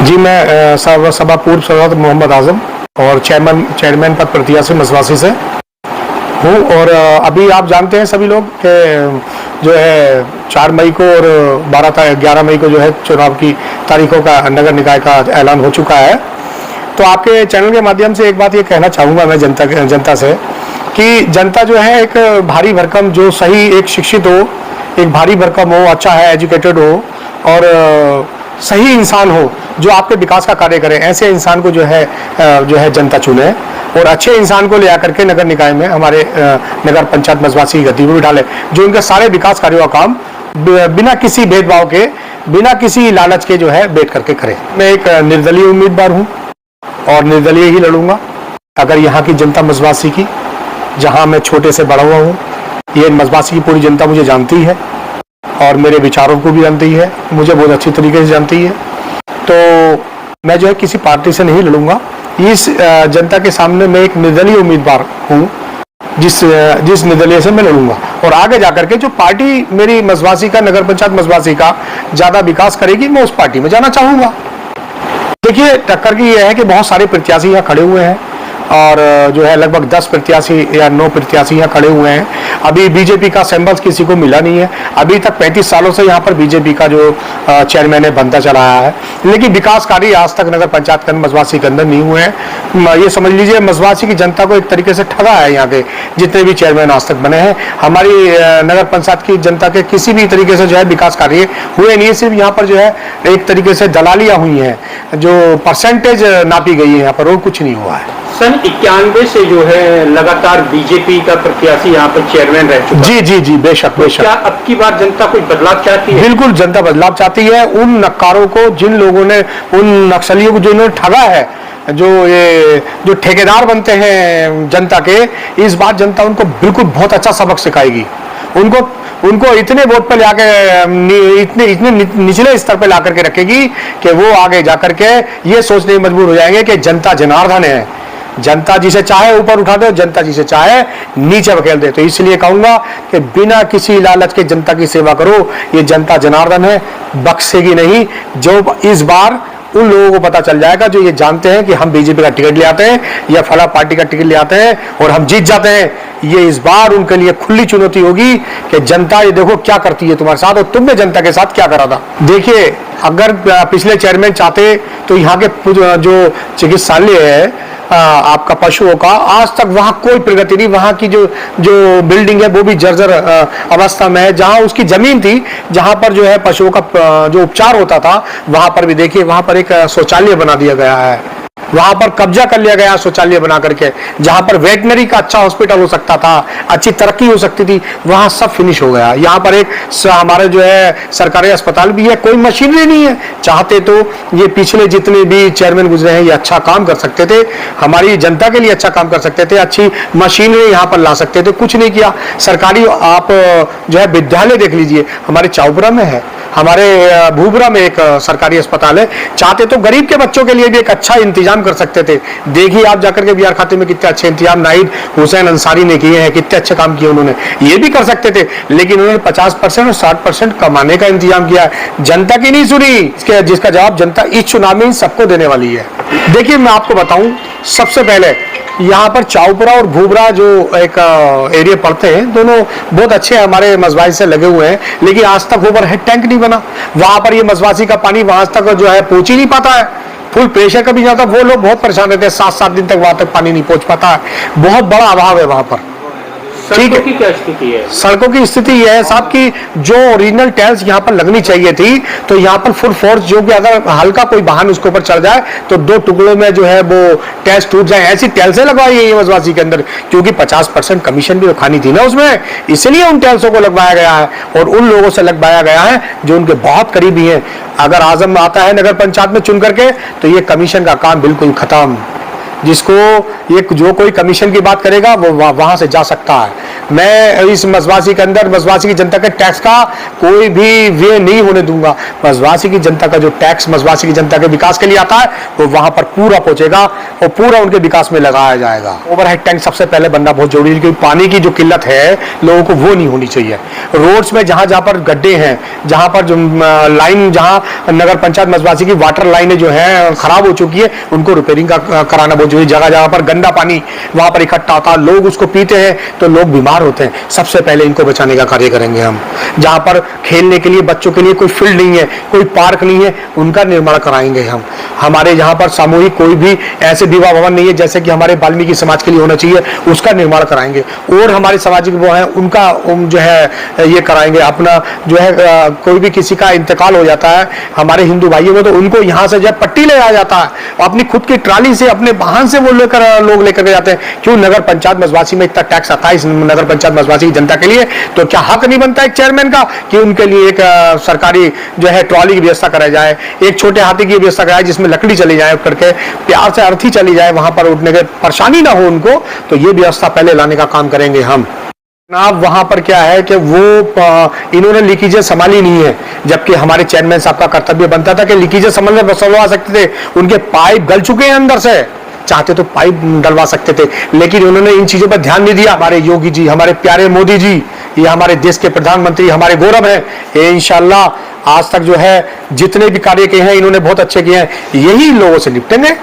जी, मैं सभा पूर्व सदस्य मोहम्मद आजम और चेयरमैन पद प्रत्याशी मसवासी से हूँ। और अभी आप जानते हैं सभी लोग कि जो है 4 मई को और 11 मई को जो है चुनाव की तारीखों का नगर निकाय का ऐलान हो चुका है। तो आपके चैनल के माध्यम से एक बात ये कहना चाहूँगा मैं जनता से कि जनता जो है एक भारी भरकम, जो सही एक शिक्षित हो, एक भारी भरकम हो, अच्छा है, एजुकेटेड हो और सही इंसान हो जो आपके विकास का कार्य करे, ऐसे इंसान को जो है जनता चुने और अच्छे इंसान को ले आकर के नगर निकाय में हमारे नगर पंचायत मसवासी की गद्दी पर बिठा ले, जो उनके सारे विकास कार्यों का काम बिना किसी भेदभाव के, बिना किसी लालच के जो है बैठ करके करे। मैं एक निर्दलीय उम्मीदवार हूँ और निर्दलीय ही लड़ूंगा। अगर यहाँ की जनता मसवासी की, जहाँ मैं छोटे से बड़ा हुआ हूँ, ये मसवासी की पूरी जनता मुझे जानती है और मेरे विचारों को भी जानती है, मुझे बहुत अच्छी तरीके से जानती है। तो मैं जो है किसी पार्टी से नहीं लड़ूंगा। इस जनता के सामने मैं एक निर्दलीय उम्मीदवार हूँ, जिस निर्दलीय से मैं लड़ूंगा और आगे जाकर के जो पार्टी मेरी मसवासी का, नगर पंचायत मसवासी का ज्यादा विकास करेगी, मैं उस पार्टी में जाना चाहूंगा। देखिए, टक्कर की यह है कि बहुत सारे प्रत्याशी यहाँ खड़े हुए हैं और जो है लगभग 10 प्रत्याशी या 9 प्रत्याशी यहाँ खड़े हुए हैं। अभी बीजेपी का सैंबल्स किसी को मिला नहीं है। अभी तक 35 सालों से यहाँ पर बीजेपी का जो चेयरमैन है बनता चला आया है, लेकिन विकास कार्य आज तक नगर पंचायत के मसवासी के अंदर नहीं हुए हैं। ये समझ लीजिए मसवासी की जनता को एक तरीके से ठगा है यहाँ के जितने भी चेयरमैन आज तक बने हैं। हमारी नगर पंचायत की जनता के किसी भी तरीके से जो है विकास कार्य हुए नहीं। सिर्फ यहाँ पर जो है एक तरीके से दलालियाँ हुई हैं, जो परसेंटेज नापी गई है यहाँ पर, और कुछ नहीं हुआ है। सन 91 से जो है लगातार बीजेपी का प्रत्याशी यहाँ पर चेयरमैन रह चुका है। जी, बेशक। क्या अब की बार जनता कोई बदलाव चाहती है? बिल्कुल, जनता बदलाव चाहती है। उन नक्कारों को, जिन लोगों ने, उन नक्सलियों को जिन्होंने ठगा है, जो ठेकेदार बनते हैं जनता के, इस बार जनता उनको बिल्कुल बहुत अच्छा सबक सिखाएगी। उनको इतने वोट पे लाके, इतने निचले स्तर पे ला करके रखेगी कि वो आगे जाकर के ये सोचने में मजबूर हो जाएंगे कि जनता जनार्दन है। जनता जिसे चाहे ऊपर उठा दे, जनता जिसे चाहे नीचे बखेल दे। तो इसलिए कहूंगा कि बिना किसी लालच के जनता की सेवा करो। ये जनता जनार्दन है, बख्शेगी नहीं। जो इस बार उन लोगों को पता चल जाएगा जो ये जानते हैं कि हम बीजेपी का टिकट ले आते हैं या फला पार्टी का टिकट ले आते हैं और हम जीत जाते हैं, ये इस बार उनके लिए खुली चुनौती होगी कि जनता ये देखो क्या करती है तुम्हारे साथ और तुमने जनता के साथ क्या करा था। देखिए, अगर पिछले चेयरमैन चाहते तो यहाँ के जो चिकित्सालय है आपका पशुओं का, आज तक वहां कोई प्रगति नहीं। वहां की जो बिल्डिंग है वो भी जर्जर अवस्था में है। जहां उसकी जमीन थी, जहां पर जो है पशुओं का जो उपचार होता था, वहां पर भी देखिए वहां पर एक शौचालय बना दिया गया है। वहां पर कब्जा कर लिया गया शौचालय बना करके। जहां पर वेटनरी का अच्छा हॉस्पिटल हो सकता था, अच्छी तरक्की हो सकती थी, वहां सब फिनिश हो गया। यहाँ पर एक हमारे जो है सरकारी अस्पताल भी है, कोई मशीनरी नहीं है। चाहते तो ये पिछले जितने भी चेयरमैन गुजरे हैं ये अच्छा काम कर सकते थे, हमारी जनता के लिए अच्छा काम कर सकते थे, अच्छी मशीनरी यहाँ पर ला सकते थे, कुछ नहीं किया। सरकारी आप जो है विद्यालय देख लीजिए, हमारे चावपुरा में है, हमारे भूबरा में एक सरकारी अस्पताल है। चाहते तो गरीब के बच्चों के लिए भी एक अच्छा इंतजाम कर सकते थे। देखिए आप जाकर के बिहार खाते में कितने अच्छे इंतजाम नाहिद हुसैन अंसारी ने किए हैं, कितने अच्छे काम किए उन्होंने। ये भी कर सकते थे, लेकिन उन्होंने 50% और 60% कमाने का इंतजाम किया। जनता की नहीं सुनी, जिसका जवाब जनता इस चुनाव में सबको देने वाली है। देखिए, मैं आपको बताऊं, सबसे पहले यहाँ पर चावपुरा और भूबरा जो एक एरिया पड़ते हैं, दोनों बहुत अच्छे हमारे मसवासी से लगे हुए हैं, लेकिन आज तक ओवरहेड टैंक नहीं बना। वहां पर ये मसवासी का पानी वहां तक जो है पहुंच ही नहीं पाता है। फुल प्रेशर का भी जाता, वो लोग बहुत परेशान रहते हैं, 7-7 दिन तक वहां तक पानी नहीं पहुंच पाता है। बहुत बड़ा अभाव है वहां पर। सड़कों की क्या स्थिति है? सड़कों की स्थिति यह है साहब कि जो ओरिजिनल टाइल्स यहाँ पर लगनी चाहिए थी, तो यहाँ पर फुल फोर्स, जो कि अगर हल्का कोई वाहन उसके ऊपर चढ़ जाए तो 2 टुकड़ों में जो है वो टाइल्स टूट जाए, ऐसी टाइल्सें लगवाई है मसवासी के अंदर, क्योंकि 50% कमीशन भी खानी थी ना उसमें, इसलिए उन टाइल्सों को लगवाया गया है और उन लोगों से लगवाया गया है जो उनके बहुत करीबी हैं। अगर आजम आता है नगर पंचायत में चुन करके तो ये कमीशन का काम बिल्कुल खत्म। जिसको ये जो कोई कमीशन की बात करेगा वो वहां से जा सकता है। मैं इस मसवासी के अंदर मसवासी की जनता के टैक्स का कोई भी व्यय नहीं होने दूंगा। मसवासी की जनता का जो टैक्स मसवासी की जनता के विकास के लिए आता है वो वहां पर पूरा पहुंचेगा और पूरा उनके विकास में लगाया जाएगा। ओवरहेड टैंक सबसे पहले बनना बहुत जरूरी है, क्योंकि पानी की जो किल्लत है लोगों को वो नहीं होनी चाहिए। रोड्स में जहां जहां पर गड्ढे हैं, जहां पर जो लाइन, जहां नगर पंचायत मसवासी की वाटर लाइनें जो है खराब हो चुकी है, उनको रिपेयरिंग का कराना बहुत जरूरी। जगह जगह पर गंदा पानी वहां पर इकट्ठा होता है, लोग उसको पीते हैं तो लोग बीमार होते हैं। सबसे पहले इनको बचाने का कार्य करेंगे हम। जहां पर खेलने के लिए बच्चों के लिए कोई फील्ड नहीं है, कोई पार्क नहीं है, उनका निर्माण कराएंगे हम। हमारे यहाँ पर सामूहिक कोई भी ऐसे विवाह भवन नहीं है जैसे कि हमारे वाल्मीकि समाज के लिए होना चाहिए, उसका निर्माण कराएंगे। और हमारे सामाजिक वो है उनका जो है ये कराएंगे। अपना जो है कोई भी किसी का इंतकाल हो जाता है हमारे हिंदू भाइयों में, तो उनको यहाँ से जो है पट्टी ले आया जाता है, अपनी खुद की ट्राली से, अपने वाहन से वो लोग लेकर के जाते हैं। क्यों? नगर पंचायत मसवासी में इतना टैक्स आता है इस नगर पंचायत मसवासी की जनता के लिए, तो क्या हक नहीं बनता एक चेयरमैन का कि उनके लिए एक सरकारी जो है ट्रॉली की व्यवस्था कराई जाए, एक छोटे हाथी की व्यवस्था कराए जिसमें लकड़ी चली जाए, करके प्यार से अर्थी चली जाए, वहां पर उठने के परेशानी ना हो उनको, तो ये व्यवस्था पहले लाने का काम करेंगे हम। जनाब वहां पर क्या है कि वो इन्होंने लीकेजें संभाली नहीं है, जबकि हमारे चेयरमैन साहब का कर्तव्य बनता था कि लीकेजें संभलवा सकते थे। उनके पाइप गल चुके हैं अंदर से, चाहते तो पाइप डलवा सकते थे, लेकिन उन्होंने इन चीजों पर ध्यान नहीं दिया। हमारे योगी जी, हमारे प्यारे मोदी जी, ये हमारे देश के प्रधानमंत्री, हमारे गौरव हैं। ये इंशाल्लाह आज तक जो है जितने भी कार्य किए हैं इन्होंने बहुत अच्छे किए हैं, यही लोगों से निपटेंगे।